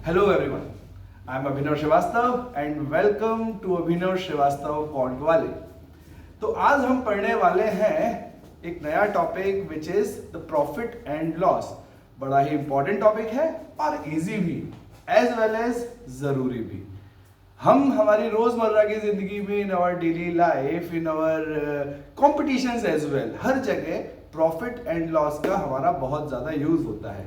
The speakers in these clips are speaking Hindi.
Hello everyone, I am Abhinav Srivastava and welcome to Abhinav Srivastava Quant वाले। तो आज हम पढ़ने वाले हैं एक नया topic which is the profit and loss. बड़ा ही इंपॉर्टेंट टॉपिक है और इजी भी एज वेल एज जरूरी भी। हम हमारी रोजमर्रा की जिंदगी में in our daily life in our competitions as well हर जगह प्रॉफिट एंड लॉस का हमारा बहुत ज्यादा यूज होता है।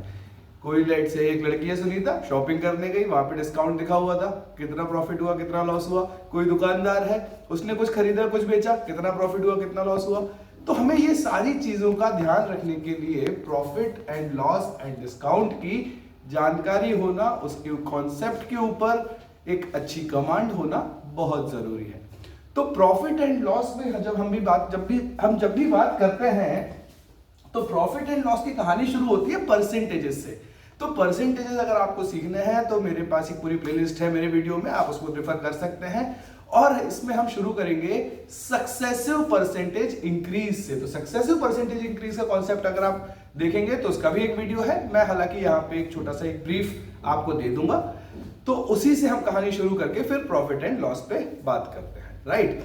कोई लेट से एक लड़की है सुनीता, शॉपिंग करने गई, वहां पे डिस्काउंट दिखा हुआ था, कितना प्रॉफिट हुआ कितना लॉस हुआ। कोई दुकानदार है, उसने कुछ खरीदा कुछ बेचा, कितना प्रॉफिट हुआ कितना लॉस हुआ। तो हमें ये सारी चीजों का ध्यान रखने के लिए profit and loss and discount की जानकारी होना, उसके कॉन्सेप्ट के ऊपर एक अच्छी कमांड होना बहुत जरूरी है। तो प्रॉफिट एंड लॉस में जब हम भी बात करते हैं तो प्रॉफिट एंड लॉस की कहानी शुरू होती है परसेंटेजेस से। तो परसेंटेजेस अगर आपको सीखने हैं तो मेरे पास एक पूरी प्लेलिस्ट है मेरे वीडियो में, आप उसको रेफर कर सकते हैं। और इसमें हम शुरू करेंगे सक्सेसिव परसेंटेज इंक्रीज से। तो सक्सेसिव परसेंटेज इंक्रीज का कॉन्सेप्ट अगर आप देखेंगे तो उसका भी एक वीडियो है, मैं हालांकि यहाँ पे एक छोटा सा एक ब्रीफ आपको दे दूंगा। तो उसी से हम कहानी शुरू करके फिर प्रॉफिट एंड लॉस पे बात करते हैं, राइट।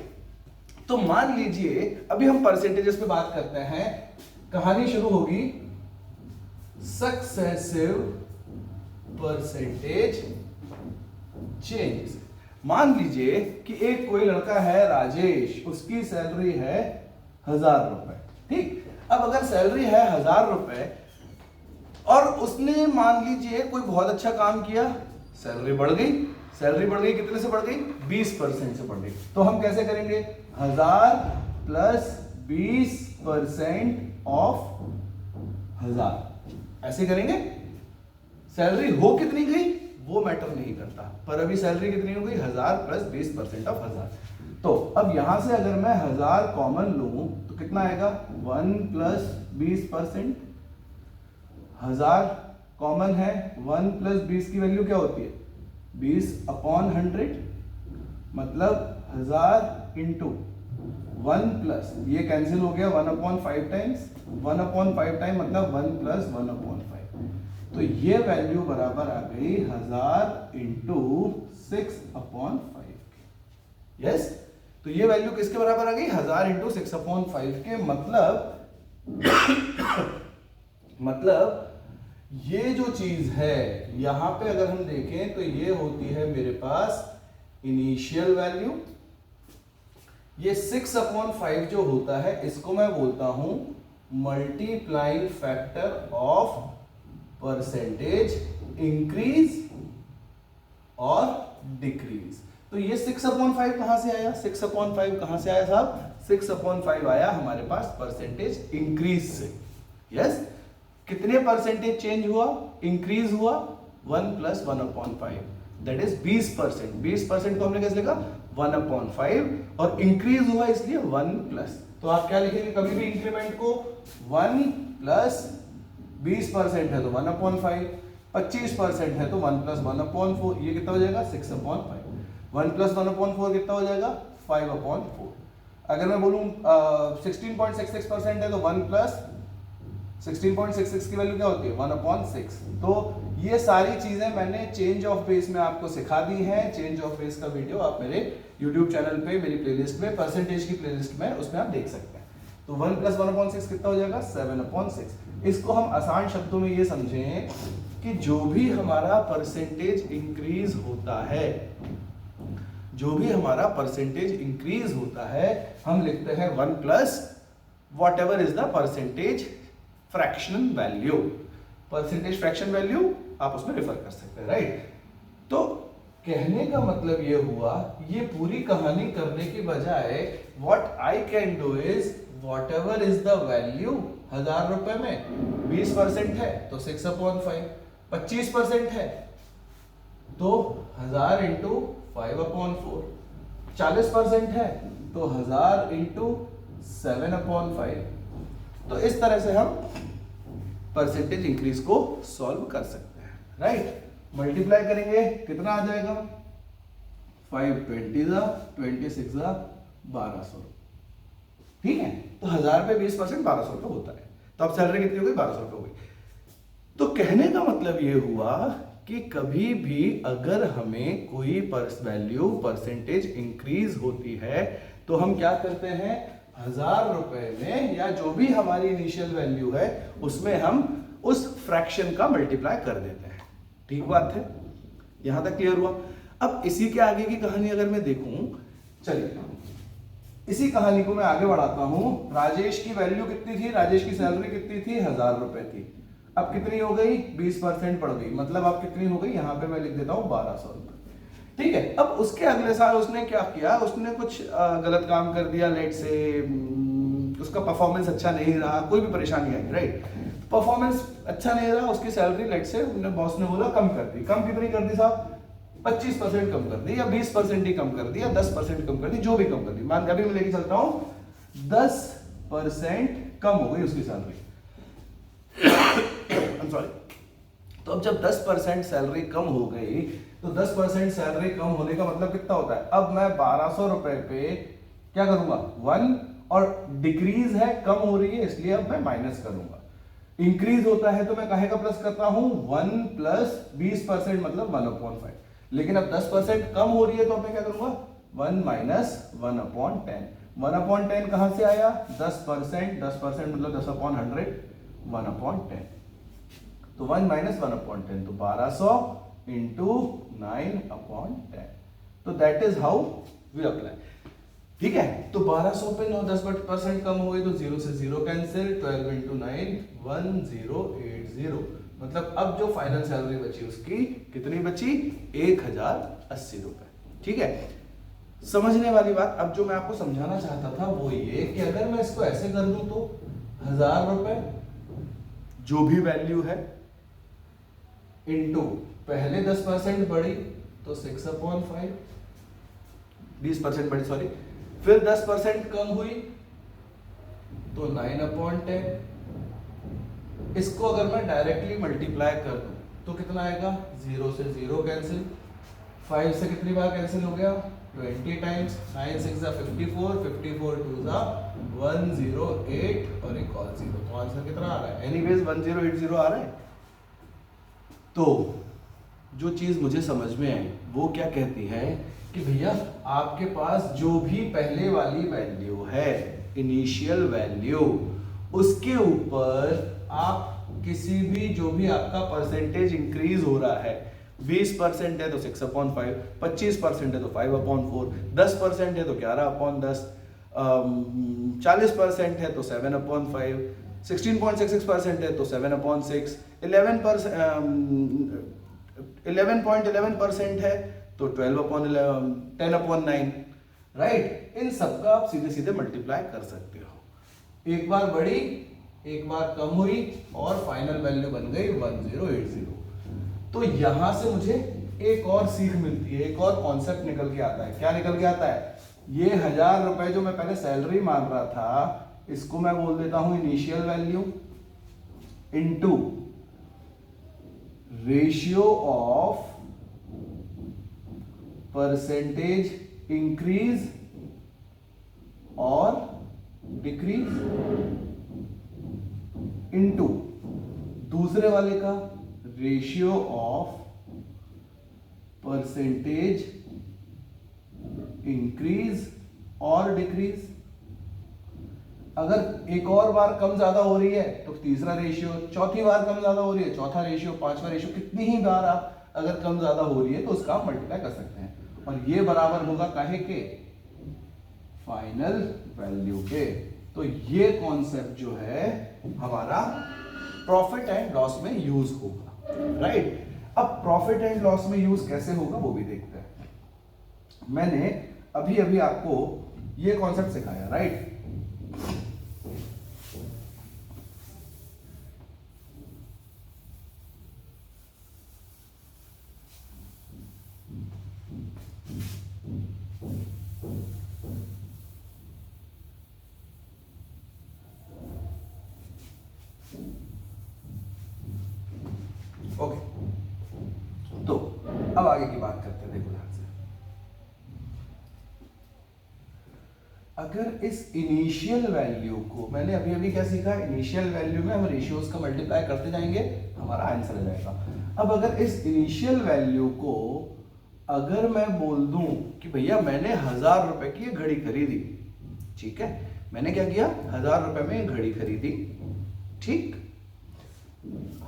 तो मान लीजिए अभी हम परसेंटेजेस पे बात करते हैं, कहानी शुरू होगी सक्सेसिव परसेंटेज चेंज। मान लीजिए कि एक कोई लड़का है राजेश, उसकी सैलरी है 1000 रुपए, ठीक। अब अगर सैलरी है 1000 रुपए और उसने मान लीजिए कोई बहुत अच्छा काम किया, सैलरी बढ़ गई। सैलरी बढ़ गई, कितने से बढ़ गई? 20% से बढ़ गई। तो हम कैसे करेंगे? 1000 प्लस 20% ऑफ 1000 ऐसे करेंगे। सैलरी हो कितनी गई वो मैटर नहीं करता, पर अभी सैलरी कितनी हो गई? 1000 प्लस 20% ऑफ 1000। तो अब यहां से अगर मैं 1000 कॉमन लूं तो कितना आएगा? 1 प्लस 20%। 1000 कॉमन है, 1 प्लस 20 की वैल्यू क्या होती है? 20/100, मतलब 1000 इंटू 1 प्लस, ये कैंसिल हो गया 1/5 टाइम्स, 1/5 टाइम मतलब 1 प्लस 1/5। तो ये वैल्यू बराबर आ गई 1000 इंटू 6/5। यस, तो ये वैल्यू किसके बराबर आ गई? 1000 इंटू 6/5 के। मतलब ये जो चीज है यहां पे अगर हम देखें तो ये होती है मेरे पास इनिशियल वैल्यू। ये 6/5 जो होता है इसको मैं बोलता हूं multiplying factor of percentage increase और डिक्रीज। तो ये 6/5 कहां से आया? 6/5 कहां से आया साहब? 6/5 आया हमारे पास परसेंटेज इंक्रीज से। यस, कितने परसेंटेज चेंज हुआ? इंक्रीज हुआ 1 प्लस 1/5, दैट इज 20%। 20% को हमने कैसे लिखा? 1/5, और इंक्रीज हुआ इसलिए 1 प्लस। तो आप क्या लिखेंगे कभी भी इंक्रीमेंट को? 1 प्लस 20% है तो 1/5, 25% है तो 1 प्लस 1/4। ये कितना हो जाएगा? 6/5। 1 प्लस 1/4 कितना हो जाएगा? 5/4। अगर मैं बोलूं 16.66% है तो 1 प्लस 16.66 की वैल्यू क्या होती है? 1/6। तो ये सारी चीजें मैंने चेंज ऑफ बेस में आपको सिखा दी हैं। चेंज ऑफ बेस का वीडियो आप मेरे YouTube चैनल पे मेरी प्लेलिस्ट में, परसेंटेज की प्लेलिस्ट में, उसमें आप देख सकते हैं। तो 1 प्लस 1/6 कितना हो जाएगा? 7/6। इसको हम आसान शब्दों में ये समझें कि जो भी हमारा परसेंटेज इंक्रीज होता है, जो भी हमारा परसेंटेज इंक्रीज होता है, हम लिखते हैं 1 plus what ever is the percentage fractional value. Percentage fraction value आप उसमें रेफर कर सकते हैं, राइट। तो कहने का मतलब ये हुआ, ये पूरी कहानी करने की बजाय what I can do is what ever is the value 1000 रुपए में 20% है तो 6/5, 25% है तो 1000 इंटू 5/4, 40% है तो 1000 इंटू 7/5। तो इस तरह से हम परसेंटेज इंक्रीज को सॉल्व कर सकते हैं, राइट। मल्टीप्लाई करेंगे कितना आ जाएगा? 520 26 1200, ठीक है। तो 1000 पे 20% 1200 रुपए होता है। तो अब सैलरी कितनी हो गई? 1200 रुपए हो गई। तो कहने का मतलब ये हुआ कि कभी भी अगर हमें कोई वैल्यू परसेंटेज इंक्रीज होती है तो हम क्या करते हैं, 1000 रुपए में या जो भी हमारी इनिशियल वैल्यू है उसमें हम उस फ्रैक्शन का मल्टीप्लाई कर देते हैं। ठीक बात है, यहां तक क्लियर हुआ। अब इसी के आगे की कहानी अगर मैं देखूं, चलिए इसी कहानी को मैं आगे बढ़ाता हूं। राजेश की वैल्यू कितनी थी, राजेश की सैलरी कितनी थी, 1000 रुपए थी। अब कितनी हो गई, 20% बढ़ गई, मतलब अब कितनी हो गई, यहां पे मैं लिख देता हूं 1200 रुपए। ठीक है, अब उसके अगले साल उसने क्या किया, उसने कुछ गलत काम कर दिया, लेट से उसका परफॉर्मेंस अच्छा नहीं रहा, कोई भी परेशानी आई, राइट, परफॉर्मेंस अच्छा नहीं रहा, उसकी सैलरी लेट से बॉस ने बोला कम कर दी। कम कितनी कर दी साहब, 25% कम कर दी, या 20% ही कम कर दी, या 10% कम कर दी, जो भी कम कर दी। मान अभी मैं लेके चलता हूं 10% कम हो गई उसकी सैलरी। सॉरी, तो अब जब 10% सैलरी कम हो गई तो 10% सैलरी कम होने का मतलब कितना होता है, अब मैं 1200 रुपए पे क्या करूंगा, 1, और डिक्रीज है, कम हो रही है, इसलिए अब मैं माइनस करूंगा। इंक्रीज होता है तो मैं काहे का प्लस करता हूं, 1 प्लस 20% मतलब 1/5। लेकिन अब 10% कम हो रही है तो अब मैं क्या करूंगा, 1 माइनस 1/10। 1/10 कहां से आया, 10%, 10% मतलब 10/100, 1/10। तो 1 माइनस 1/10, तो 1200 इंटू 9/10। तो that is how we apply. ठीक है, तो 1200 पे 10% कम हो गई तो 0 से 0 कैंसिल, 12 इंटू 9 1080, मतलब अब जो फाइनल सैलरी बची उसकी कितनी बची, 1080 रुपए। ठीक है, समझने वाली बात। अब जो मैं आपको समझाना चाहता था वो ये कि अगर मैं इसको ऐसे कर दूं तो 1000 रुपए जो भी वैल्यू है इंटू पहले 10% बढ़ी तो 6/5, 20% बढ़ी सॉरी, फिर 10% कम हुई तो 9/10। इसको अगर मैं डायरेक्टली मल्टीप्लाई कर दूं तो कितना आएगा, 0 से 0 कैंसिल, 5 से कितनी बार कैंसिल हो गया, 20 टाइम्स, 9 6 54, 54 2 108 और एक और 0, तो आंसर कितना आ रहा है, एनीवेज 1080 आ रहा है। तो जो चीज मुझे समझ में आई वो क्या कहती है कि भैया आपके पास जो भी पहले वाली वैल्यू है, इनिशियल वैल्यू, उसके ऊपर आप किसी भी जो भी आपका परसेंटेज इंक्रीज हो रहा है, 20% है तो 6/5, 25% है तो 5/4, 10% है तो 11/10, 40% है तो 7/5, 16.66% है तो 7/6, 11.11% है तो 10/9, राइट। इन सबका आप सीधे सीधे मल्टीप्लाई कर सकते हो। एक बार बढ़ी, एक बार कम हुई और फाइनल वैल्यू बन गई 1080। तो यहां से मुझे एक और सीख मिलती है, एक और कॉन्सेप्ट निकल के आता है। क्या निकल के आता है, ये 1000 रुपए जो मैं पहले सैलरी मान रहा था, इसको मैं बोल देता हूं initial value into ratio of percentage increase और डिक्रीज इनटू दूसरे वाले का रेशियो ऑफ परसेंटेज इंक्रीज और डिक्रीज। अगर एक और बार कम ज्यादा हो रही है तो तीसरा रेशियो, चौथी बार कम ज्यादा हो रही है चौथा रेशियो, पांचवा रेशियो, कितनी ही बार आप अगर कम ज्यादा हो रही है तो उसका आप मल्टीप्लाई कर सकते हैं। और ये बराबर होगा काहे के, फाइनल वैल्यू के। तो ये कॉन्सेप्ट जो है हमारा प्रॉफिट एंड लॉस में यूज होगा, राइट। अब प्रॉफिट एंड लॉस में यूज कैसे होगा वो भी देखते हैं। मैंने अभी अभी आपको ये कॉन्सेप्ट सिखाया, राइट। ओके, तो अब आगे की बात करते हैं। देखो ध्यान से, अगर इस इनिशियल वैल्यू को, मैंने अभी अभी क्या सीखा, इनिशियल वैल्यू में हम रेशियोज का मल्टीप्लाई करते जाएंगे, हमारा आंसर आ जाएगा। अब अगर इस इनिशियल वैल्यू को अगर मैं बोल दूं कि भैया मैंने 1000 रुपए की ये घड़ी खरीदी, ठीक है, मैंने क्या किया, 1000 रुपए में ये घड़ी खरीदी, ठीक,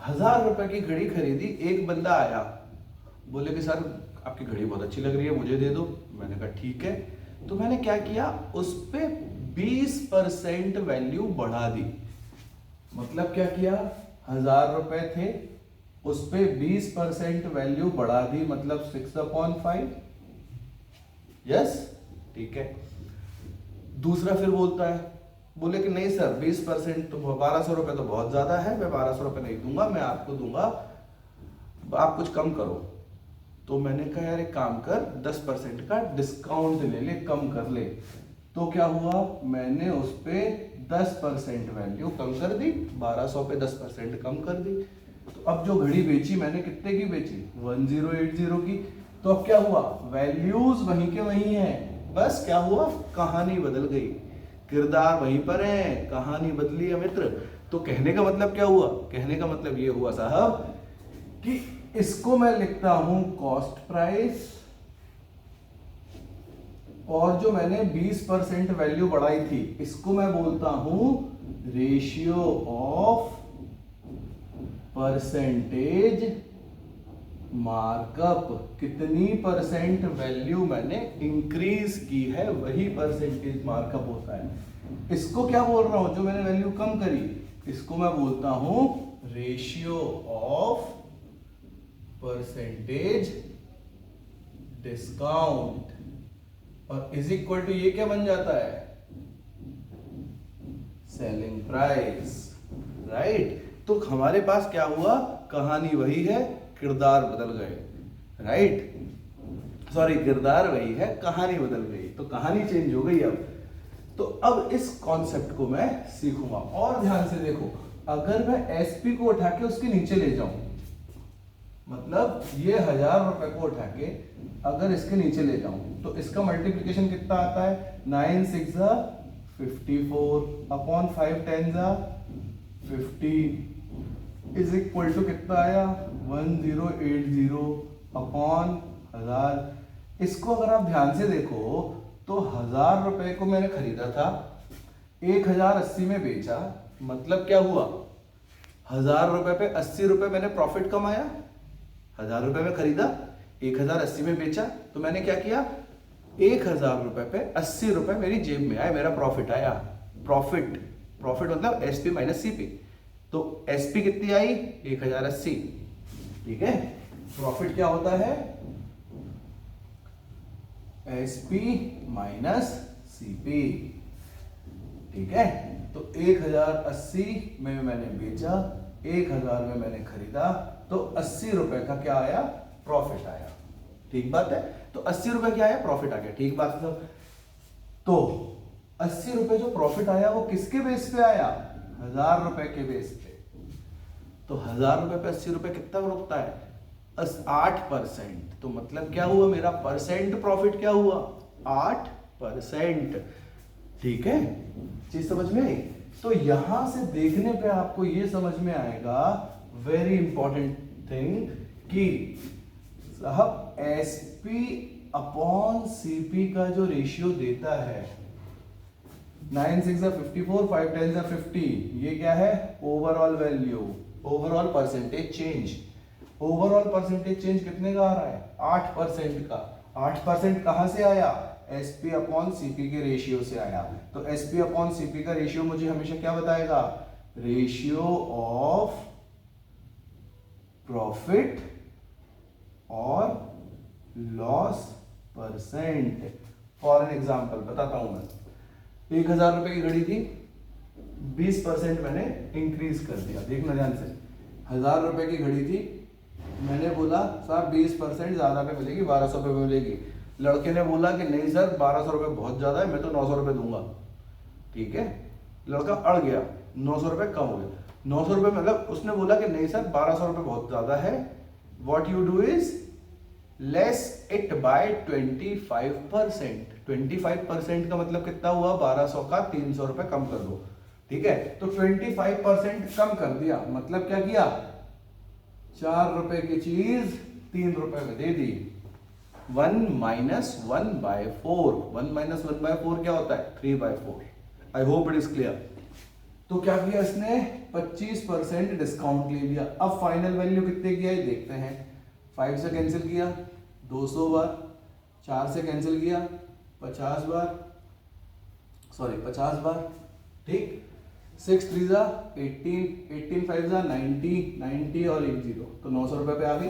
1000 रुपए की घड़ी खरीदी। एक बंदा आया, बोले कि सर आपकी घड़ी बहुत अच्छी लग रही है, मुझे दे दो। मैंने कहा ठीक है। तो मैंने क्या किया, उस पे 20% वैल्यू बढ़ा दी। मतलब क्या किया, 1000 रुपए थे, उस पे 20% वैल्यू बढ़ा दी, मतलब 6/5। यस, ठीक है। दूसरा फिर बोलता है, बोले कि नहीं सर 20% तो 1200 रुपए तो बहुत ज्यादा है, मैं 1200 रुपए नहीं दूंगा, मैं आपको दूंगा, आप कुछ कम करो। तो मैंने कहा यार एक काम कर, 10% का डिस्काउंट ले ले, कम कर ले। तो क्या हुआ, मैंने उस पे 10% वैल्यू कम कर दी, 1200 पे 10% कम कर दी। तो अब जो घड़ी बेची मैंने, कितने की बेची, 1080 की। तो अब क्या हुआ, वैल्यूज वहीं के वहीं हैं, बस क्या हुआ, कहानी बदल गई, किरदार वहीं पर है, कहानी बदली है मित्र। तो कहने का मतलब क्या हुआ, कहने का मतलब ये हुआ साहब कि इसको मैं लिखता हूं कॉस्ट प्राइस, और जो मैंने 20% वैल्यू बढ़ाई थी इसको मैं बोलता हूं रेशियो ऑफ परसेंटेज मार्कअप। कितनी परसेंट वैल्यू मैंने इंक्रीज की है, वही परसेंटेज मार्कअप होता है। इसको क्या बोल रहा हूं, जो मैंने वैल्यू कम करी, इसको मैं बोलता हूं रेशियो ऑफ परसेंटेज डिस्काउंट, और इज इक्वल टू ये क्या बन जाता है, सेलिंग प्राइस, राइट। तो हमारे पास क्या हुआ, कहानी वही है, किरदार बदल गए, राइट, सॉरी किरदार वही है, कहानी बदल गई, तो कहानी चेंज हो गई। अब तो अब इस कॉन्सेप्ट को मैं सीखूंगा, और ध्यान से देखो, अगर मैं एसपी को उठा के उसके नीचे ले जाऊं, मतलब ये 1000 रुपए को उठा के अगर इसके नीचे ले जाऊं, तो इसका मल्टीप्लिकेशन कितना आता है, 9 6 54 अपॉन 5 10 50 इज इक्वल टू कितना आया, 1080 अपॉन 1000। इसको अगर आप ध्यान से देखो तो 1000 रुपए को मैंने खरीदा था, 1080 में बेचा, मतलब क्या हुआ, 1000 रुपए पे 80 रुपए मैंने प्रॉफिट कमाया। 1000 रुपए में खरीदा, 1080 में बेचा, तो मैंने क्या किया, 1000 रुपए पे 80 रुपए मेरी जेब में आए, मेरा प्रॉफिट आया। प्रॉफिट, प्रॉफिट मतलब एसपी माइनस सीपी, तो एसपी कितनी आई, 1080, ठीक है। प्रॉफिट क्या होता है, एसपी माइनस सीपी, ठीक है। तो 1080 में मैंने बेचा, 1000 में मैंने खरीदा, तो 80 रुपए का क्या आया, प्रॉफिट आया, ठीक बात है। तो 80 रुपए क्या आया, प्रॉफिट आ गया, ठीक बात है। तो 80 रुपए जो प्रॉफिट आया वो किसके बेस पे आया, 1000 रुपए के बेस पे। तो 1000 रुपए पे 80 रुपए कितना रुकता है, 8%। तो मतलब क्या हुआ, मेरा परसेंट प्रॉफिट क्या हुआ, 8%, ठीक है। चीज समझ में आई। तो यहां से देखने पे आपको ये समझ में आएगा, वेरी इंपॉर्टेंट थिंग, कि साहब एसपी अपॉन सीपी का जो रेशियो देता है, 9 6 54 5 10 50, ये क्या है, overall value, overall percentage change. Overall percentage change कितने का आ रहा है, 8% का। 8% कहां से आया, एसपी अपॉन सीपी के रेशियो से आया। तो एसपी अपॉन सीपी का रेशियो मुझे हमेशा क्या बताएगा, रेशियो ऑफ प्रॉफिट और loss percent. For an example बताता हूं मैं, 1000 रुपए की घड़ी थी, 20% मैंने इंक्रीज कर दिया, देखना ध्यान से। 1000 रुपए की घड़ी थी, मैंने बोला सर 20% ज्यादा पे मिलेगी, 1200 रुपए मिलेगी। लड़के ने बोला कि नहीं सर 1200 रुपए बहुत ज्यादा है, मैं तो 900 रुपए दूंगा, ठीक है। लड़का अड़ गया, 900 रुपए कम हो गया, 900 रुपए मतलब उसने बोला कि नहीं सर 1200 रुपए बहुत ज्यादा है, what you do is less it by 25%। 25% का मतलब कितना हुआ? 1200 का 300 रुपए कम कर दो, ठीक है। तो 25% कम कर दिया, मतलब क्या किया? 4 रुपए की चीज 3 रुपए में दे दी। 1 माइनस 1/4, 1 माइनस 1/4 क्या होता है? 3/4। आई होप इट इज क्लियर। तो क्या किया इसने? 25% डिस्काउंट ले लिया। अब फाइनल वैल्यू कितने की आई देखते हैं। 5 से कैंसिल किया 200 बार, 4 से कैंसिल किया 50 बार, सॉरी 50 बार, ठीक। 6 3 जा 18, 18 5 जा 90, 90 और 1 0, तो 900 रुपए पे आ गई।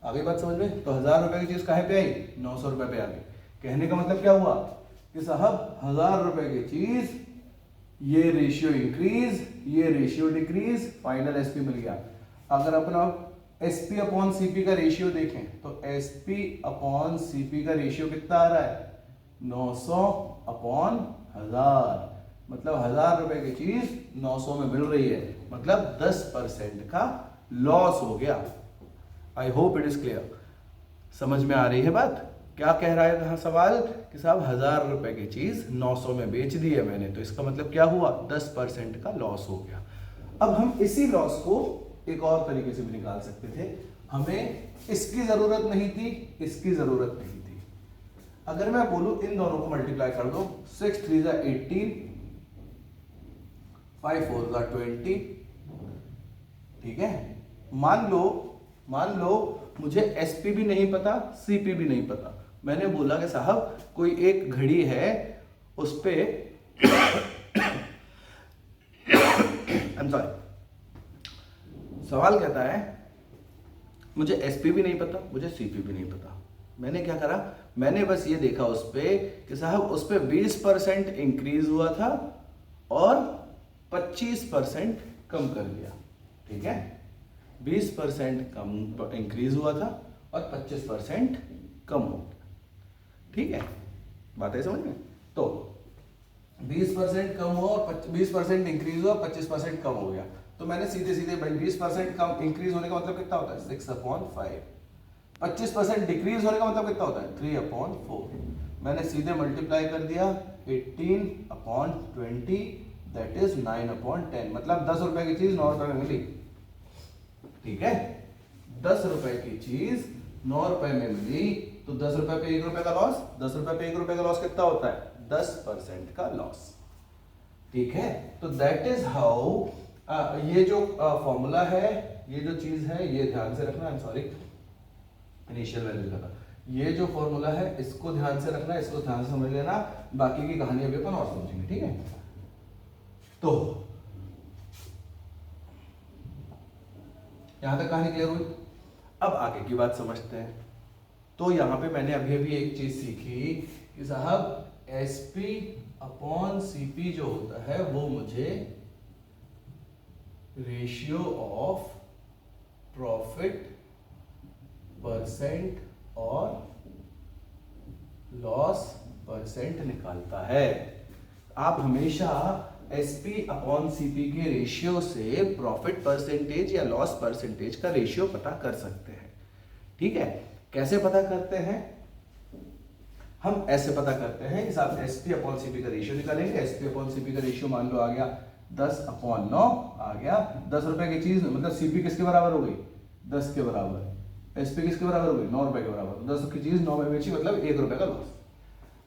आगे बात समझ में? तो 1000 रुपए की चीज काहे पे आई? 900 रुपए पे आ गई। कहने का मतलब क्या हुआ कि साहब 1000 रुपए की चीज, ये रेशियो इंक्रीज, ये रेशियो डिक्रीज, फाइनल एसपी मिल गया। अगर अपना एसपी अपॉन सीपी का रेशियो देखें तो एसपी अपॉन सीपी का रेशियो कितना आ रहा है? 900 अपॉन 1000, मतलब 1000 रुपए की चीज 900 में मिल रही है, मतलब 10% का लॉस हो गया। आई होप इट इज क्लियर। समझ में आ रही है बात? क्या कह रहा है सवाल कि साहब 1000 रुपए की चीज 900 में बेच दी है मैंने, तो इसका मतलब क्या हुआ? 10% का लॉस हो गया। अब हम इसी लॉस को एक और तरीके से भी निकाल सकते थे। हमें इसकी जरूरत नहीं थी, इसकी जरूरत नहीं थी। अगर मैं बोलूं इन दोनों को मल्टीप्लाई कर दो, 6 3 जा 18, 5 4 जा 20, ठीक है। मान लो मुझे एसपी भी नहीं पता, सीपी भी नहीं पता। मैंने बोला कि साहब कोई एक घड़ी है, उस पे I'm sorry, सवाल कहता है मुझे एसपी भी नहीं पता, मुझे सीपी भी नहीं पता। मैंने क्या करा? मैंने बस ये देखा उस पे कि साहब उस पे 20% इंक्रीज हुआ था और 25% कम कर लिया, ठीक है। 20% कम इंक्रीज हुआ था और 25% कम हो गया, ठीक है। बात है समझ में? तो 20% कम हुआ और 20% इंक्रीज हुआ, 25% कम हो गया। तो मैंने सीधे सीधे भाई 20% कम इंक्रीज होने का मतलब कितना होता है? 6/5। 25% डिक्रीज होने का मतलब कितना होता है? 3/4। मैंने सीधे मल्टीप्लाई कर दिया 18/20, दैट इज 9/10। मतलब 10 रुपए की चीज 9 रुपए में मिली, ठीक है। 10 रुपए की चीज 9 रुपए में मिली, तो 10 रुपए पे 1 रुपए का लॉस। 10 रुपए पे 1 रुपए का लॉस कितना होता है? 10% का लॉस, ठीक है। तो दैट इज हाउ, ये जो फॉर्मूला है, ये जो चीज है, ये ध्यान से रखना। I am sorry, initial value लगा। ये जो फॉर्मूला है इसको ध्यान से रखना, इसको ध्यान से समझ लेना, बाकी की कहानी अभी अपन और समझेंगे, ठीक है। तो यहां तक कहानी क्लियर हुई। अब आगे की बात समझते हैं। तो यहां पे मैंने अभी अभी एक चीज सीखी कि साहब एसपी अपॉन सीपी जो होता है वो मुझे रेशियो ऑफ प्रॉफिट परसेंट और लॉस परसेंट निकालता है। आप हमेशा एसपी अपॉन सीपी के रेशियो से प्रॉफिट परसेंटेज या लॉस परसेंटेज का रेशियो पता कर सकते हैं, ठीक है। कैसे पता करते हैं? हम ऐसे पता करते हैं कि साहब एसपी अपॉन सीपी का रेशियो निकालेंगे। एसपी अपॉन सीपी का रेशियो मान लो आ गया 10/9 आ गया। 10 रुपए की चीज मतलब सीपी किसके बराबर हो गई? 10 के बराबर। एसपी किसके बराबर हो गई? 9 रुपए के बराबर। 10 की चीज 9 में बेची, मतलब 1 रुपए का लॉस।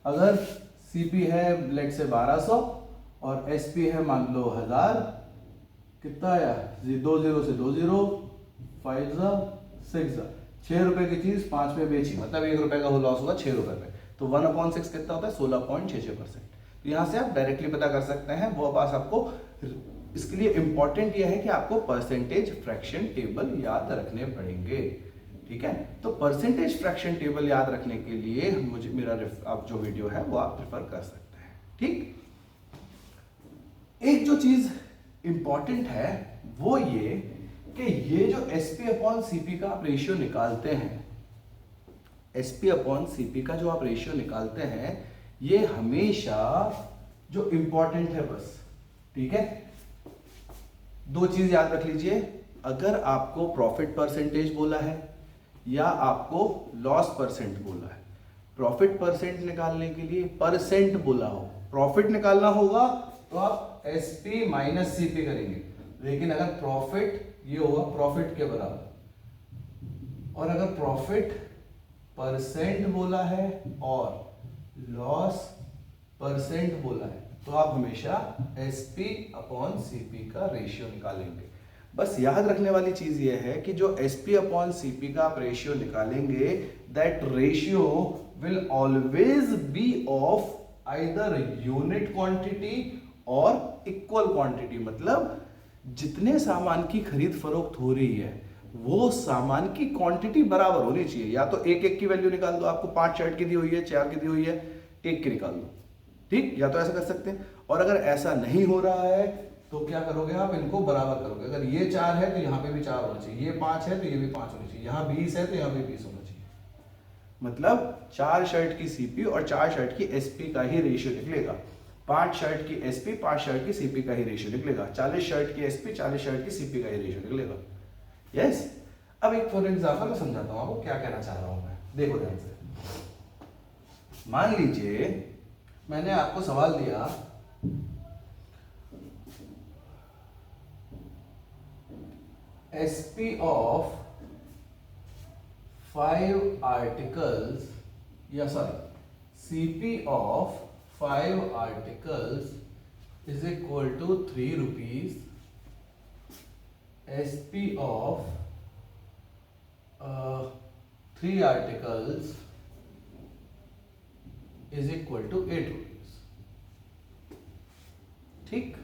अगर सीपी है लेट से 1200 और एसपी है मान लो 1000, कितना आया? 2 0 से 2 0, 5 6, 6 रुपए की चीज 5 में बेची, मतलब 1 रुपए का वो लॉस हुआ 6 रुपए पे। तो 1/6 कितना होता है? 16.66%। तो यहां से आप डायरेक्टली पता कर सकते हैं। वो पास आपको, इसके लिए इंपॉर्टेंट ये है कि आपको परसेंटेज फ्रैक्शन टेबल याद रखने पड़ेंगे, ठीक है। तो परसेंटेज फ्रैक्शन टेबल याद रखने के लिए मुझे मेरा आप जो वीडियो है वो आप प्रेफर कर सकते हैं, ठीक। एक जो चीज इंपॉर्टेंट है वो ये कि ये जो एसपी अपॉन सीपी का आप रेशियो निकालते हैं, एसपी अपॉन सीपी का जो आप रेशियो निकालते हैं, ये हमेशा जो इंपॉर्टेंट है बस, ठीक है। 2 चीज याद रख लीजिए। अगर आपको प्रॉफिट परसेंटेज बोला है या आपको लॉस परसेंट बोला है। प्रॉफिट परसेंट निकालने के लिए परसेंट बोला हो, प्रॉफिट निकालना होगा तो आप एसपी माइनस सीपी करेंगे, लेकिन अगर प्रॉफिट ये होगा प्रॉफिट के बराबर, और अगर प्रॉफिट परसेंट बोला है और लॉस परसेंट बोला है तो आप हमेशा एसपी अपॉन सीपी का रेशियो निकालेंगे। बस याद रखने वाली चीज ये है कि जो एसपी अपॉन सीपी का आप रेशियो निकालेंगे, that ratio will always be of either unit quantity और इक्वल क्वांटिटी। मतलब जितने सामान की खरीद फरोख्त हो रही है वो सामान की क्वांटिटी बराबर होनी चाहिए। या तो एक एक की वैल्यू निकाल दो, आपको 5 शर्ट की दी हुई है, 4 की दी हुई है, एक की निकाल दो, ठीक, या तो ऐसा कर सकते हैं। और अगर ऐसा नहीं हो रहा है तो क्या करोगे आप, इनको बराबर करोगे। अगर ये 4 है तो यहाँ पे भी 4 होना चाहिए, ये 5 है तो ये भी 5 होनी चाहिए, यहाँ 20 है तो यहाँ भी 20 होना चाहिए। मतलब 4 शर्ट की सीपी और 4 शर्ट की एसपी का ही रेशियो निकलेगा, 5 शर्ट की एसपी 5 शर्ट की सीपी का ही रेशियो निकलेगा, 40 शर्ट की एसपी 40 शर्ट की सीपी का ही रेशियो निकलेगा। यस। अब एक फॉर एग्जाम्पल मैं समझाता हूं आपको क्या कहना चाह रहा हूं मैं, देखो ध्यान से। मान लीजिए मैंने आपको सवाल दिया SP of 5 articles, या sorry CP of 5 articles is equal to 3 rupees, SP of 3 articles is equal to 8 rupees। ठीक,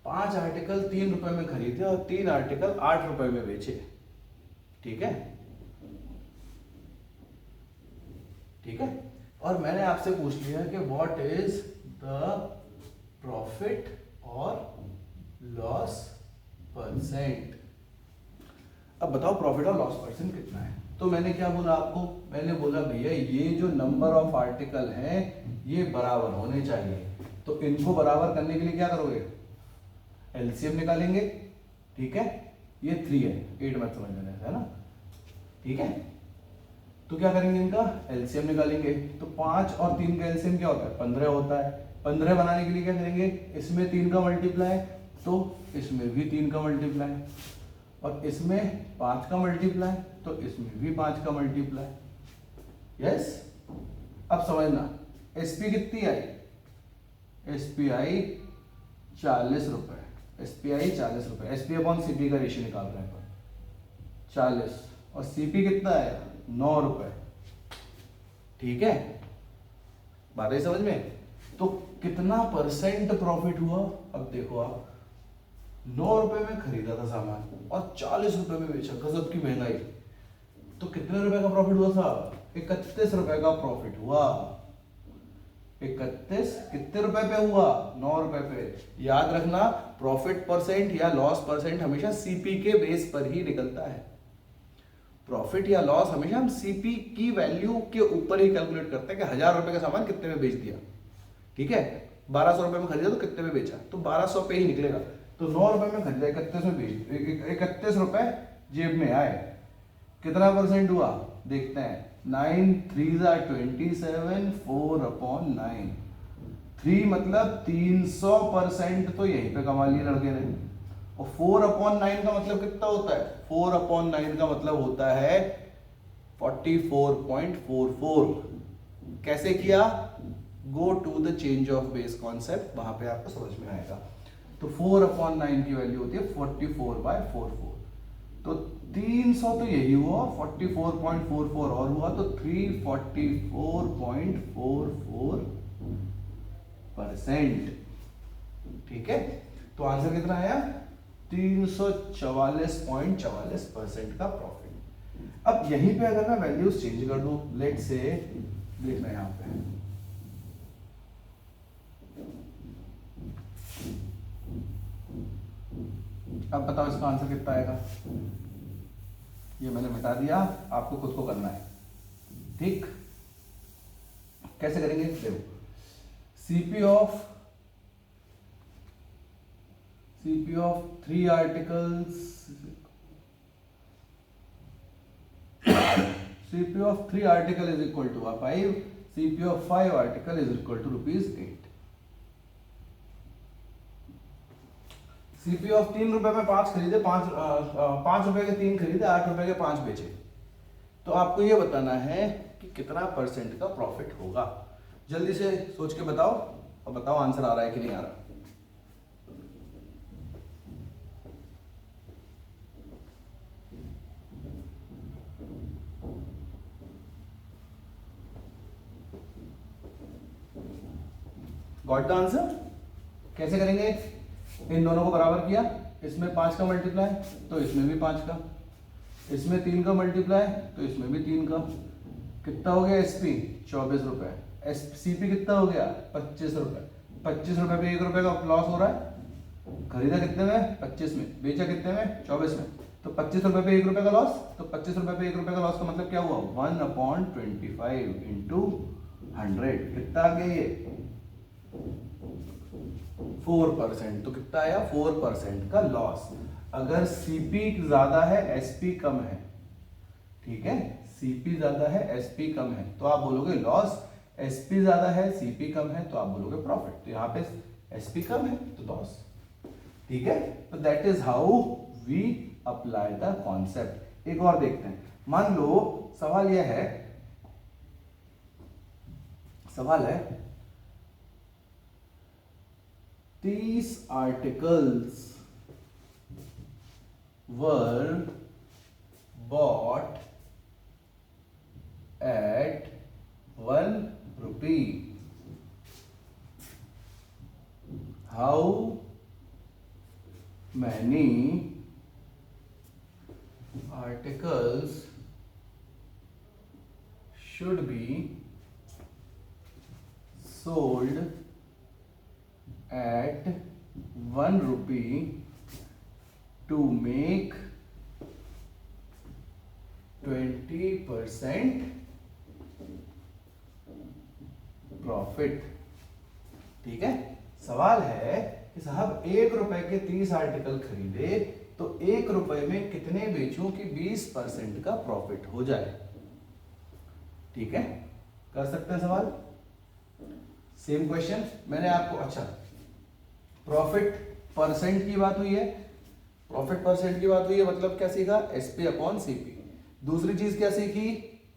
5 आर्टिकल 3 रुपए में खरीदे और 3 आर्टिकल 8 रुपए में बेचे। ठीक है, ठीक है। और मैंने आपसे पूछ लिया कि व्हाट इज द प्रॉफिट और लॉस परसेंट। अब बताओ प्रॉफिट और लॉस परसेंट कितना है। तो मैंने क्या बोला आपको, मैंने बोला भैया ये जो नंबर ऑफ आर्टिकल हैं ये बराबर होने चाहिए। तो इनको बराबर करने के लिए क्या करोगे, एलसीएम निकालेंगे। ठीक है, ये 3 है, 8 मत समझ लेना है ना, ठीक है। तो क्या करेंगे, इनका एलसीएम निकालेंगे। तो 5 और 3 का एलसीएम क्या होता है, 15 होता है। 15 बनाने के लिए क्या करेंगे, इसमें 3 का मल्टीप्लाई तो इसमें भी 3 का मल्टीप्लाई, और इसमें 5 का मल्टीप्लाई तो इसमें भी 5 का मल्टीप्लाई। यस। अब समझना एसपी कितनी आई, एसपी आई 40 रुपए, एसपी आई 40 रुपए। एसपी अपॉन सीपी का रेशियो निकाल रहे हैं 40, और सीपी कितना आया 9 रुपए। ठीक है, बात है समझ में। तो कितना परसेंट प्रॉफिट हुआ, अब देखो आप 9 रुपए में खरीदा था सामान और 40 रुपए में बेचा, गजब की महंगाई। तो कितने रुपए का प्रॉफिट हुआ साहब, 31 रुपए का प्रॉफिट हुआ। 31 कितने रुपए पे हुआ, 9 रुपए पे। याद रखना प्रॉफिट परसेंट या लॉस परसेंट हमेशा सीपी के बेस पर ही निकलता है। प्रॉफिट या लॉस हमेशा हम सीपी की वैल्यू के ऊपर ही कैलकुलेट करते हैं कि 1000 रुपए का सामान कितने में बेच दिया। ठीक है, 1200 रुपए में खरीदा तो कितने में बेचा, तो 1200 पे ही निकलेगा। तो 9 रुपए में खरीदा, 31 में बेच, 31 रुपए जेब में आए, कितना परसेंट हुआ देखते हैं। 9 3 are 27, 4/9, 3 मतलब 300% तो यहीं पे कमा लिए लड़के ने। और 4/9 का मतलब कितना होता है, 4/9 का मतलब होता है 44.44। कैसे किया, go to the change of base concept, वहां पे आपको समझ में आएगा। तो 4/9 की वैल्यू होती है 44/44। तो 300 तो यही हुआ, 44.44 और हुआ तो 344.44%। ठीक है, तो आंसर कितना आया, 344.44% का प्रॉफिट। अब यहीं पे अगर मैं वैल्यूज चेंज कर दूं, लेट से देखना यहां पे, अब बताओ इसका आंसर कितना आएगा। ये मैंने बता दिया, आपको खुद को करना है। ठीक, कैसे करेंगे, देखो CP of 3 articles CP of 3 article is equal to 5, CP of 5 article is equal to ₹8. CP of 3 रुपए में 5 खरीदे, 5 रुपए के 3 खरीदे, 8 रुपए के 5 बेचे। तो आपको ये बताना है कि कितना % का प्रॉफिट होगा। जल्दी से सोच के बताओ और बताओ आंसर आ रहा है कि नहीं आ रहा। Got the answer? कैसे करेंगे? इन दोनों को बराबर किया, इसमें 5 का मल्टीप्लाई तो इसमें भी 5 का, इसमें 3 का मल्टीप्लाई तो इसमें भी 3 का। कितना हो गया? SP 24 रुपए। CP कितना हो गया? 25 रुपए। 25 रुपए पे 1 रुपए का लॉस हो रहा है। खरीदा कितने में? 25 में। बेचा कितने में? 24 में। तो 25 रुपए पे 1 रुपए का लॉस, तो 25 रुपए पे 1 रुपए का लॉस का मतलब क्या हुआ? 1/25 इंटू 100। कितना आ गया ये? 4%। तो कितना आया? 4% का लॉस। अगर CP ज्यादा है, SP कम है, ठीक है, CP ज्यादा है, SP कम है, तो आप बोलोगे लॉस। SP ज्यादा है, CP कम है, तो आप बोलोगे प्रॉफिट। तो यहाँ पे SP कम है तो लॉस। ठीक है, तो that is how we apply the concept. एक और देखते हैं। मान लो सवाल यह है, सवाल है 30 articles were bought at 1 rupee. How many articles should be sold at 1 rupee to make 20% profit? ठीक है, सवाल है कि साहब 1 रुपए के 30 आर्टिकल खरीदे तो 1 रुपए में कितने बेचूं कि 20% का प्रॉफिट हो जाए। ठीक है, कर सकते हैं सवाल। सेम क्वेश्चन मैंने आपको, अच्छा प्रॉफिट परसेंट की बात हुई है, प्रॉफिट परसेंट की बात हुई है, मतलब क्या सीखा? SP upon CP। दूसरी चीज क्या सीखी?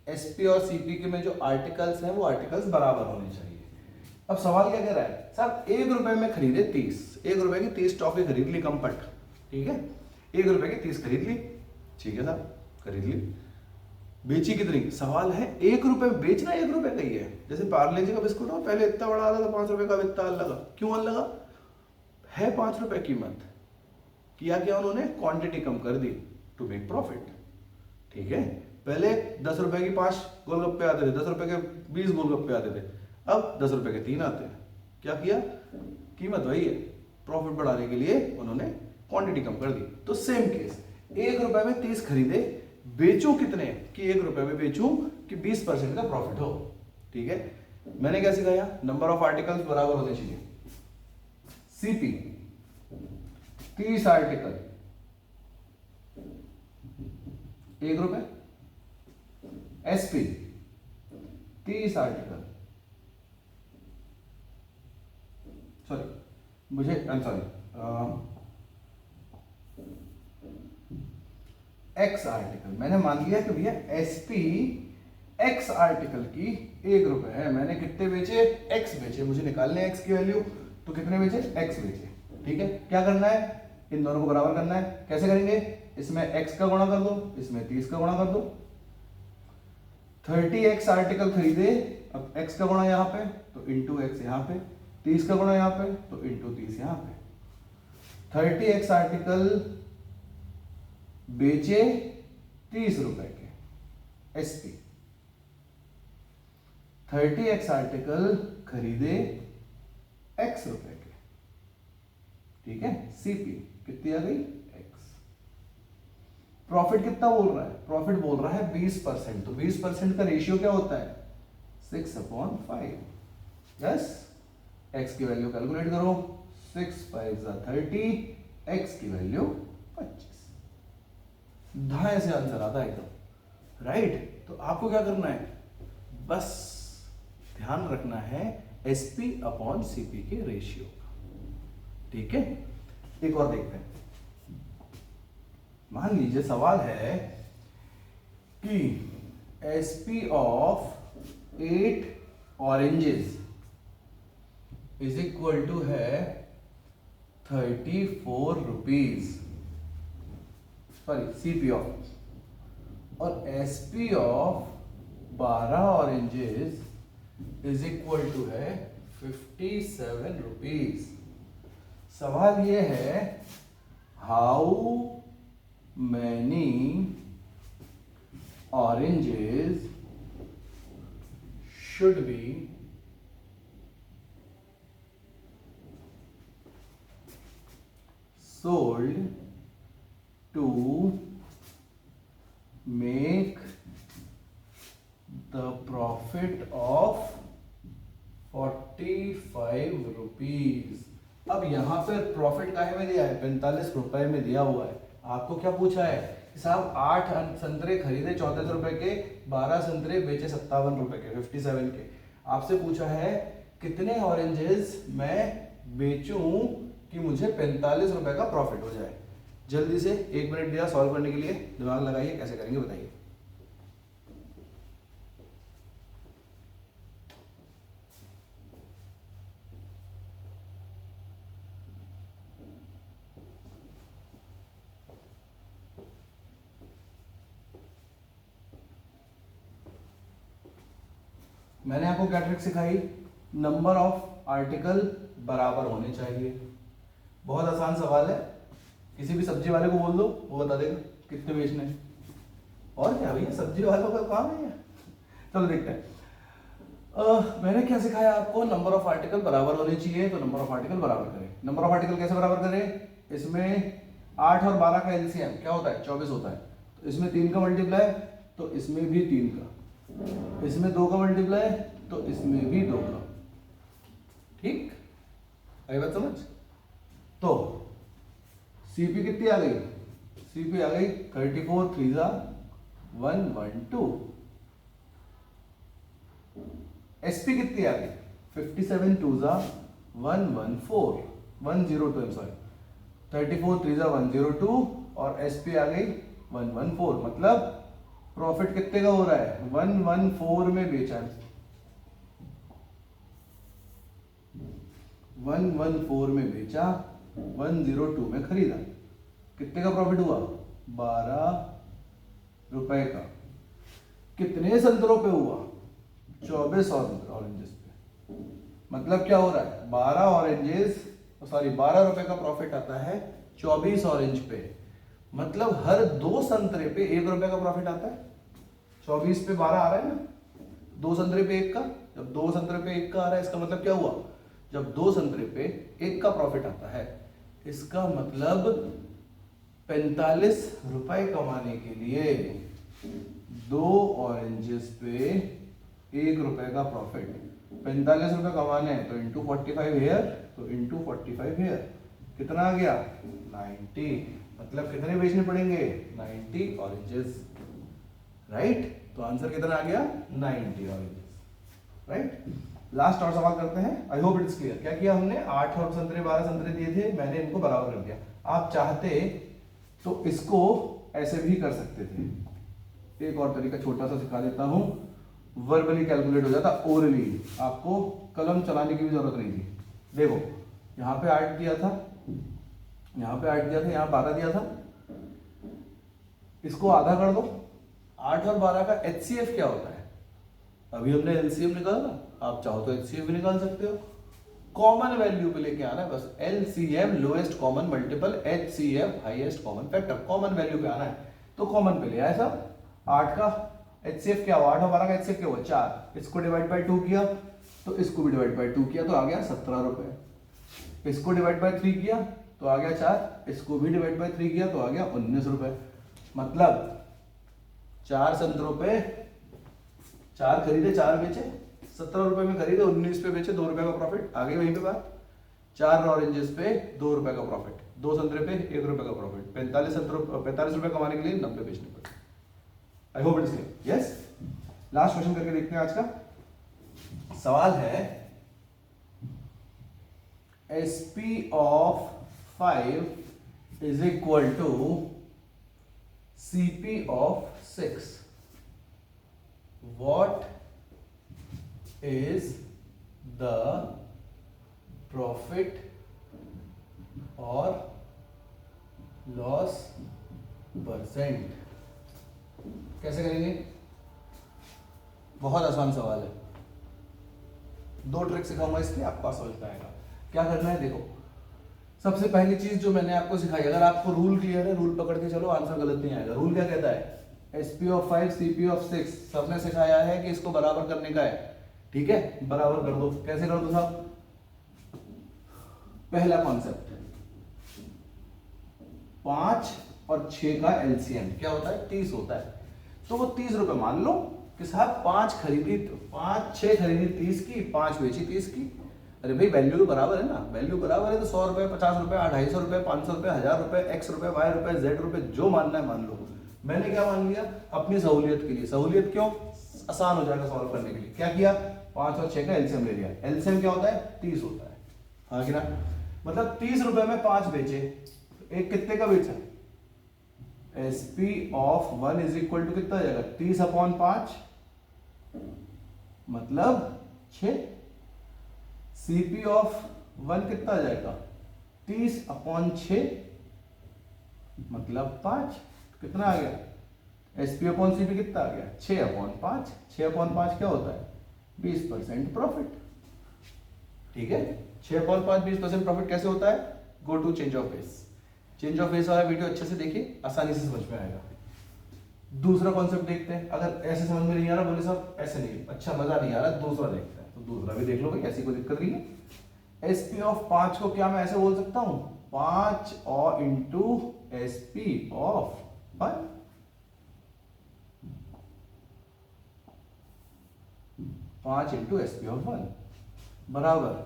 SP और CP के में जो आर्टिकल्स हैं वो आर्टिकल्स बराबर होने चाहिए। अब सवाल क्या कह रहा है? साहब 1 रुपए में खरीदे 30, 1 रुपए की 30 टॉफी खरीद ली कंपट, ठीक है, 1 रुपए की 30 खरीद ली, ठीक है साहब, खरीद ली। बेची कितनी? सवाल है 1 रुपए में बेचना 1 रुपए का ही है। जैसे पार्ले जी का बिस्कुट हो, पहले इतना बड़ा आता था 5 रुपए का, इतना लगा, क्यों लगा? है 5 रुपए कीमत। किया क्या उन्होंने? क्वांटिटी कम कर दी टू मेक प्रॉफिट। ठीक है, पहले 10 रुपए की 5 गोलगप्पे आते थे, 10 रुपए के 20 गोलगप्पे आते थे, अब 10 रुपए के 3 आते हैं। क्या किया? कीमत वही है, प्रॉफिट बढ़ाने के लिए उन्होंने क्वांटिटी कम कर दी। तो सेम केस, 1 रुपए में 30 खरीदे, बेचूं कितने कि 1 रुपए में बेचूं कि 20% का प्रॉफिट हो। ठीक है, मैंने क्या सिखाया? नंबर ऑफ आर्टिकल्स बराबर होने चाहिए। CP 30 आर्टिकल 1 रुपए, SP 30 आर्टिकल, सॉरी मुझे सॉरी X आर्टिकल, मैंने मान लिया कि भैया SP X आर्टिकल की 1 रुपए है, मैंने कितने बेचे? X बेचे, मुझे निकालने X की वैल्यू, तो कितने बेचे? X बेचे। ठीक है, क्या करना है? इन दोनों को बराबर करना है। कैसे करेंगे? इसमें X का गुणा कर दो, इसमें 30 का गुणा कर दो। 30X आर्टिकल खरीदे, अब X का गुणा यहाँ पे तो इंटू X यहाँ पे, 30 का गुणा यहाँ पे तो इंटू 30 यहाँ पे। 30X आर्टिकल बेचे 30 रुपए के SP, 30X आर्टिकल खरीदे X रुपए के। ठीक है, CP कितनी आ गई? X। प्रॉफिट कितना बोल रहा है? प्रॉफिट बोल रहा है 20%। तो 20% का रेशियो क्या होता है? 6/5। यस, X की वैल्यू कैलकुलेट करो, 6 5 30, X की वैल्यू 25। धाए से आंसर आता है एकदम, राइट। तो आपको क्या करना है, बस ध्यान रखना है SP अपॉन CP के रेशियो का। ठीक है, एक और देखते हैं। मान लीजिए सवाल है कि SP of 8 oranges is equal to है 34 रुपीज, सॉरी CP ऑफ, और SP of 12 oranges is equal to है 57 रुपीज। सवाल ये है how many oranges should be sold to make the profit of 45 rupees. अब यहां पर प्रॉफिट काहे में दिया है, 45 रुपए में दिया हुआ है। आपको क्या पूछा है कि साहब 8 संतरे खरीदे 34 रुपए के, 12 संतरे बेचे 57 रुपए के, 57 के। आपसे पूछा है कितने ऑरेंजेस मैं बेचूं कि मुझे 45 रुपए का प्रॉफिट हो जाए। जल्दी से 1 मिनट दिया सॉल्व करने के लिए, दिमाग लगाइए, कैसे करेंगे बताइए। मैंने आपको क्या ट्रिक सिखाई, नंबर ऑफ आर्टिकल बराबर होने चाहिए। बहुत आसान सवाल है, किसी भी सब्जी वाले को बोल दो वो बता देगा कितने बेचने हैं। और क्या भैया, सब्जी वालों का काम है। चलो देखते हैं। मैंने क्या सिखाया आपको, नंबर ऑफ आर्टिकल बराबर होने चाहिए, तो नंबर ऑफ आर्टिकल बराबर करें। नंबर ऑफ आर्टिकल कैसे बराबर करें, इसमें 8 और 12 का LCM क्या होता है, 24 होता है। तो इसमें 3 का मल्टीप्लाई, तो इसमें भी 3 का, इसमें 2 का मल्टीप्लाई, तो इसमें भी 2 का। ठीक, आई बात समझ। तो CP कितनी आ गई, CP आ गई 34 3 जा 112। SP कितनी आ गई 57 2 जा 114 102, सॉरी 34 3 जा 102 और SP आ गई 114। मतलब प्रॉफिट कितने का हो रहा है, 114 में बेचा, 114 में बेचा, 102 में खरीदा। कितने का प्रॉफिट हुआ, 12 रुपए का। कितने संतरों पे हुआ, 24 ऑरेंजेस पे। मतलब क्या हो रहा है, 12 ऑरेंजेस, सॉरी 12 रुपए का प्रॉफिट आता है 24 ऑरेंज पे। मतलब हर 2 संतरे पे 1 रुपए का प्रॉफिट आता है। 24 पे 12 आ रहा है ना, 2 संतरे पे 1 का। जब 2 संतरे पे 1 का आ रहा है, इसका मतलब क्या हुआ, जब 2 संतरे पे 1 का प्रॉफिट आता है, इसका मतलब 45 रुपए कमाने के लिए 2 ऑरेंजेस पे 1 रुपए का प्रॉफिट। 45 रुपए कमाने हैं तो इंटू 45 हेयर, तो इंटू 45 हेयर कितना आ गया, 90। मतलब कितने बेचने पड़ेंगे, 90 ऑरेंजेस, राइट। तो आंसर कितना आ गया, 90 ऑरेंजेस, राइट। लास्ट और सवाल करते हैं, आई होप इट इज क्लियर। क्या किया हमने, 8 और संतरे 12 संतरे दिए थे, मैंने इनको बराबर कर दिया। आप चाहते तो इसको ऐसे भी कर सकते थे। एक और तरीका छोटा सा सिखा देता हूं, वर्बली कैलकुलेट हो जाता, ओरली आपको कलम चलाने की भी जरूरत नहीं थी। देखो यहाँ पे 8 दिया था, यहाँ पे 8 दिया था, यहाँ 12 दिया था, इसको आधा कर दो। 8 और 12 का HCF क्या होता है, अभी हमने LCM निकाला, आप चाहो तो HCF भी निकाल सकते हो। कॉमन वैल्यू पे लेके आना है बस, LCM lowest common multiple, HCF highest common factor, common value पे आना है। तो कॉमन पे ले आए सब। 8 का HCF क्या हुआ, 8 और 12 का HCF क्या हुआ, 4। इसको डिवाइड बाय 2 किया तो इसको भी डिवाइड बाय 2 किया तो आ गया 17 रुपए। इसको डिवाइड बाय 3 किया तो आ गया 4, इसको भी डिवाइड बाय 3 किया तो आ गया 19 रुपए। मतलब 4 संतरों पे 4 खरीदे 4 बेचे, 17 रुपए में खरीदे, 19 पे बेचे, 2 रुपए का प्रॉफिट। आ गई वहीं पे बात। 4 ऑरेंजेस पे 2 रुपए का प्रॉफिट, 2 संतरे पे 1 रुपए का प्रॉफिट, 45 रुपए कमाने के लिए 90 बेचने पड़े। I hope it is clear, yes. Last question करके देखते हैं आज का सवाल है SP of 5 is equal to CP of 6. What is the profit or loss percent? कैसे करेंगे? बहुत आसान सवाल है, 2 ट्रिक सिखाऊंगा इसके, आपको समझ पाएगा. क्या करना है देखो, सबसे पहली चीज जो मैंने आपको सिखाई, अगर आपको रूल क्लियर है, रूल पकड़ के चलो, आंसर गलत नहीं आएगा. रूल क्या कहता है? SP of 5 CP of 6. सबने सिखाया है कि इसको बराबर करने का है. ठीक है, बराबर कर दो. कैसे कर दो साहब? पहला कॉन्सेप्ट, 5 और 6 का एलसीएम क्या होता है? 30 होता है. तो वो 30 रुपए मान लो कि साहब 5 खरीदी, 6 खरीदी 30 की, 5 बेची 30 की. अरे भाई वैल्यू तो बराबर है ना, वैल्यू बराबर है तो 100 रुपए, 50 रुपए, 250 रुपए, 500 रुपए, 1000 रुपए, X रुपए, Y रुपए, Z रुपए, जो मानना है मान लो. मैंने क्या मान लिया? अपनी सहूलियत के लिए. सहूलियत क्यों? आसान हो जाएगा सॉल्व करने के लिए. क्या किया? 5 और 6 का एलसीएम ले लिया. एलसीएम क्या होता है? 30 होता है. हाँ कि ना? मतलब 30 रुपए में 5 बेचे, एक कितने का बेचा? SP of 1 is equal to कितना जाएगा? 30 अपॉन 5 मतलब 6. CP ऑफ 1 कितना आ जाएगा? 30 अपॉन 6 मतलब 5. कितना आ गया? SP अपॉन CP कितना आ गया? 6 अपॉन 5. 6 अपॉन 5 क्या होता है? 20% प्रॉफिट. ठीक है, 6 अपॉन 5 20% प्रॉफिट कैसे होता है? Go to change of base. Change of base वाला वीडियो अच्छे से देखिए, आसानी से समझ में आएगा. दूसरा कॉन्सेप्ट देखते हैं. अगर ऐसे समझ में नहीं आ रहा, बोले साहब ऐसे नहीं, अच्छा मजा नहीं आ रहा, दूसरा देखते हैं, तो दूसरा भी देख लो भाई, ऐसी कोई दिक्कत नहीं है. SP ऑफ 5 को क्या मैं ऐसे बोल सकता हूं? 5 और into SP of 1. 5 into SP of 1 बराबर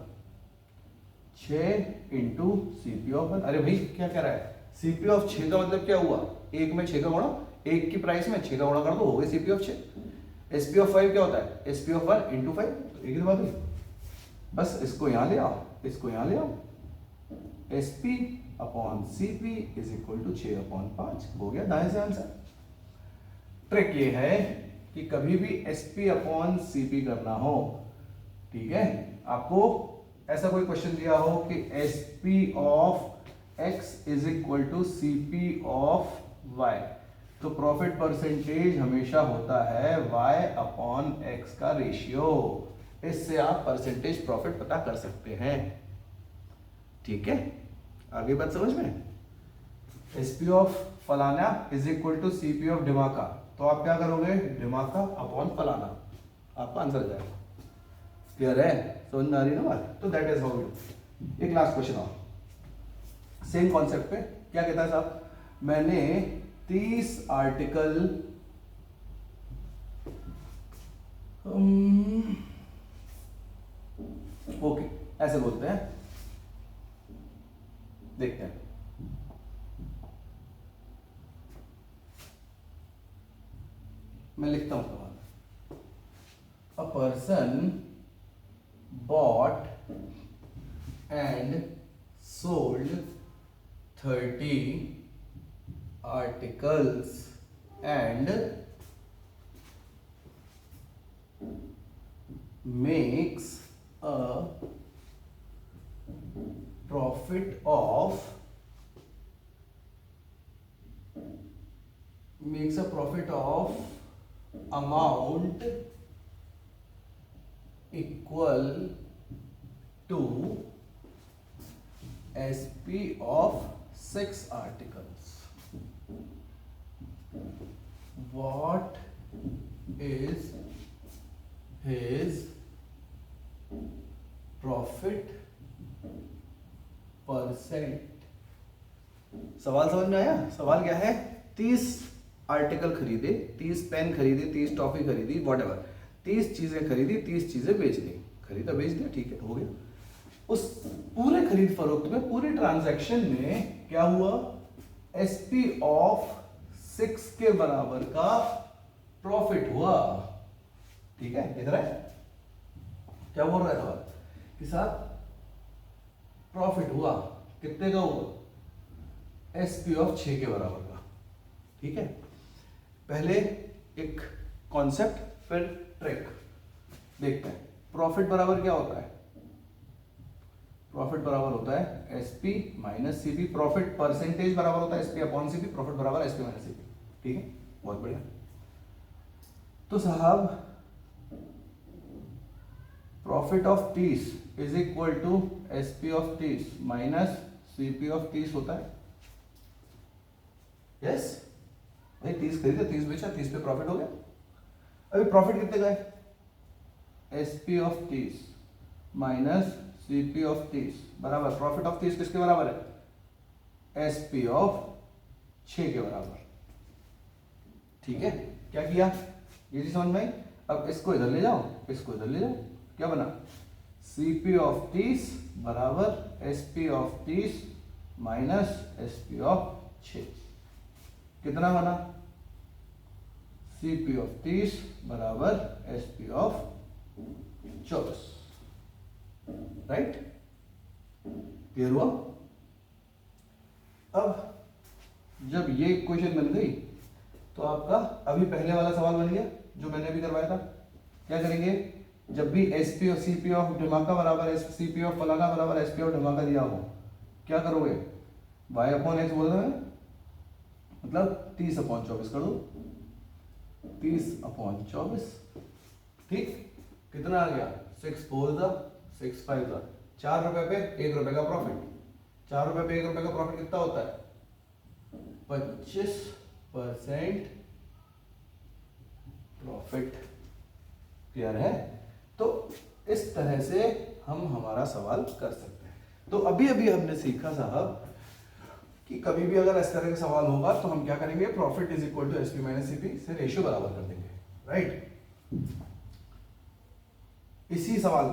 6 इंटू CP ऑफ 1. अरे भाई क्या कह रहा है? CP ऑफ 6 का मतलब क्या हुआ? 1 में 6 का गुणा, 1 की प्राइस में 6 का गुणा कर दो, हो गई CP ऑफ 6. SP ऑफ 5 क्या होता है? SP of 1 into 5. एक ही बात है, बस इसको यहां ले आओ, इसको यहां ले आओ. SP upon CP is equal to 6 upon 5. हो गया दाएं से आंसर. ट्रिक ये है कि कभी भी SP अपॉन CP करना हो, ठीक है, आपको ऐसा कोई क्वेश्चन दिया हो कि SP of X is equal to CP of Y, तो प्रॉफिट परसेंटेज हमेशा होता है Y अपॉन X का रेशियो. इससे आप परसेंटेज प्रॉफिट पता कर सकते हैं. ठीक है, आगे बात समझ में. SP ऑफ फलाना is equal to CP of ढिमाका, तो आप क्या करोगे? ढिमाका अपॉन फलाना, आपका आंसर जाएगा. क्लियर है? समझ में आ रही है ना बात? तो दैट इज हाउ इट. एक लास्ट क्वेश्चन और सेम कॉन्सेप्ट पे. क्या कहता है साहब? मैंने 30 आर्टिकल ओके ऐसे बोलते हैं, देखते हैं. मैं लिखता हूं सवाल. A person bought and sold 30 articles and makes a profit of amount equal to SP of 6 articles. What is his profit %? सवाल समझ में आया? सवाल क्या है? 30 आर्टिकल खरीदे, 30 पेन खरीदे, 30 टॉफी खरीदी, व्हाटएवर, 30 चीजें खरीदी, 30 चीजें बेच दी. खरीदा बेच दिया, ठीक है, हो गया. उस पूरे खरीद फरोख्त में, पूरे ट्रांजैक्शन में क्या हुआ? SP ऑफ 6 के बराबर का प्रॉफिट हुआ. ठीक है, इधर है क्या बोल रहा है सवाल कि साहब प्रॉफिट हुआ कितने का हुआ, एसपी ऑफ 6 के बराबर का। ठीक है, पहले एक कॉन्सेप्ट फिर ट्रिक देखते हैं। प्रॉफिट बराबर क्या होता है, प्रॉफिट बराबर होता है SP minus CP. Profit percentage बराबर होता है एसपी अपॉन सीपी, प्रॉफिट बराबर एसपी माइनस सीपी। ठीक है, बहुत बढ़िया। तो साहब profit of 30 is equal to SP of 30 minus CP of 30 होता है। यस भाई, 30 खरीदे, 30 बेचा, 30 पे प्रॉफिट हो गया। अभी प्रॉफिट कितने का है, SP of 30 minus CP of 30 बराबर प्रॉफिट ऑफ 30 किसके बराबर है, एसपी ऑफ 6 के बराबर। ठीक है, क्या किया ये चीज समझ में आई। अब इसको इधर ले जाओ, इसको इधर ले जाओ, क्या बना, सीपी ऑफ 30 बराबर SP of 30 minus SP of 6। कितना बना, सीपी ऑफ 30 बराबर एसपी ऑफ 24। राइट, क्लियर हुआ। अब जब ये इक्वेशन बन गई तो आपका अभी पहले वाला सवाल बन गया जो मैंने अभी करवाया था। क्या करेंगे, जब भी एसपी और सीपी ऑफ धमाका बराबर सीपी ऑफ फलाना बराबर एसपी ऑफ धमाका दिया हो, क्या करोगे, वाई अपॉन एक्स बोल रहे हैं, मतलब 30 अपॉन 24 कर दो, 30 अपॉन 24। ठीक, कितना आ गया, 6 4 6 5 4 रुपए पे 1 रुपए का प्रॉफिट। 4 रुपए पे 1 रुपए का प्रॉफिट कितना होता है, 25% प्रॉफिट। क्लियर है। तो इस तरह से हम हमारा सवाल कर सकते हैं। तो अभी अभी हमने सीखा साहब कि कभी भी अगर इस तरह का सवाल होगा तो हम क्या करेंगे, profit is equal to SP minus CP से रेशियो बराबर कर देंगे। राइट, इसी सवाल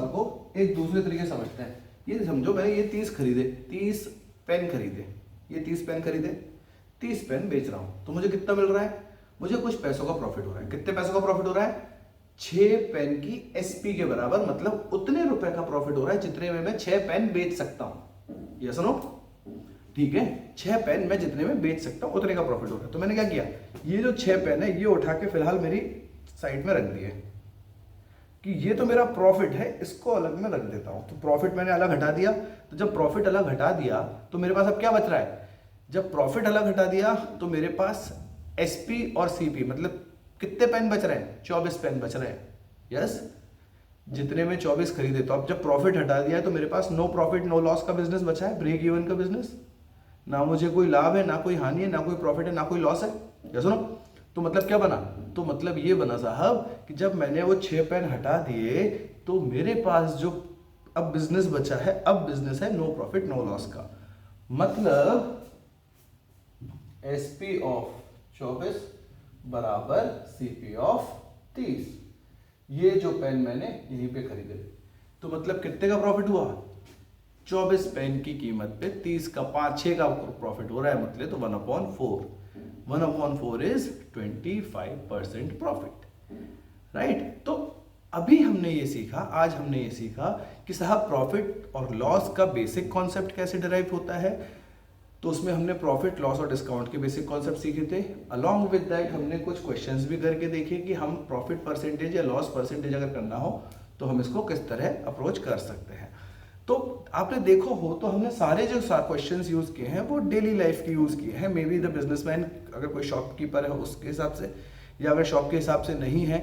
को एक दूसरे तरीके से समझते हैं। ये समझो मैंने ये 30 खरीदे, 30 पेन खरीदे, ये 30 पेन खरीदे, 30 पेन बेच रहा हूं, तो मुझे कितना मिल रहा है, मुझे कुछ पैसों का प्रॉफिट हो रहा है। कितने पैसों का प्रॉफिट हो रहा है, 6 पेन की एसपी के बराबर, मतलब उतने रुपए का प्रॉफिट हो रहा है जितने में मैं 6 पेन बेच सकता हूं। ये सुनो, ठीक है, 6 पेन मैं जितने में बेच सकता हूं उतने का प्रॉफिट हो रहा है। तो मैंने क्या किया, ये जो 6 पेन है ये उठा के फिलहाल मेरी साइड में रख दिए कि ये तो मेरा प्रॉफिट है, इसको अलग में रख देता हूं। तो प्रॉफिट मैंने अलग हटा दिया। तो जब प्रॉफिट अलग हटा दिया तो मेरे पास अब क्या बच रहा है, जब प्रॉफिट अलग हटा दिया तो मेरे पास एसपी और सीपी, मतलब कितने पेन बच रहे हैं, 24 पेन बच रहे हैं। यस, जितने में 24 खरीदे। तो अब जब प्रॉफिट हटा दिया है तो मेरे पास नो प्रॉफिट नो लॉस का बिजनेस बचा है, ब्रेक इवन का बिजनेस। ना मुझे कोई लाभ है, ना कोई हानि है, ना कोई प्रॉफिट है, ना कोई लॉस है। या सुनो, तो मतलब क्या बना, तो मतलब ये बना साहब कि जब मैंने वो 6 पेन हटा दिए तो मेरे पास जो अब बिजनेस बचा है, अब बिजनेस है नो प्रॉफिट नो लॉस का। मतलब एसपी ऑफ 24 बराबर सीपी ऑफ 30। ये जो पेन मैंने यहीं पे खरीदे, तो मतलब कितने का प्रॉफिट हुआ, 24 पेन की कीमत पे 30 का 5-6 का प्रॉफिट हो रहा है, मतलब तो 1/4। 1/4 इज 25% प्रॉफिट। राइट, तो अभी हमने ये सीखा, आज हमने ये सीखा कि साहब प्रॉफिट और लॉस का बेसिक कॉन्सेप्ट कैसे डिराइव होता है। तो उसमें हमने प्रॉफिट लॉस और डिस्काउंट के बेसिक कॉन्सेप्ट सीखे थे। अलॉन्ग विद दैट हमने कुछ क्वेश्चंस भी करके देखे कि हम प्रॉफिट परसेंटेज या लॉस परसेंटेज अगर करना हो तो हम इसको किस तरह अप्रोच कर सकते हैं। तो आपने देखो हो तो हमने सारे जो क्वेश्चंस यूज किए हैं वो डेली लाइफ के यूज किए हैं। मे बी द बिजनेसमैन, अगर कोई शॉपकीपर है उसके हिसाब से, या अगर शॉप के हिसाब से नहीं है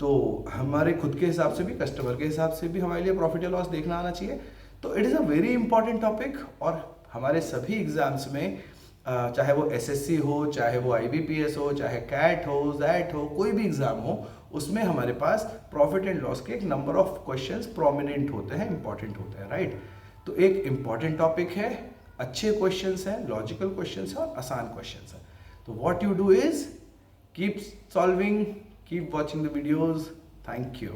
तो हमारे खुद के हिसाब से भी, कस्टमर के हिसाब से भी हमारे लिए प्रॉफिट या लॉस देखना आना चाहिए। तो it is a very important topic. और हमारे सभी एग्जाम्स में, चाहे वो एसएससी हो, चाहे वो आईबीपीएस हो, चाहे कैट हो, जैट हो, कोई भी एग्जाम हो, उसमें हमारे पास प्रॉफिट एंड लॉस के एक नंबर ऑफ क्वेश्चंस प्रोमिनेंट होते हैं, इंपॉर्टेंट होते हैं। राइट, तो एक इंपॉर्टेंट टॉपिक है, अच्छे क्वेश्चंस हैं, लॉजिकल क्वेश्चंस हैं और आसान क्वेश्चंस हैं। तो what you do is keep solving, keep watching the videos. Thank you.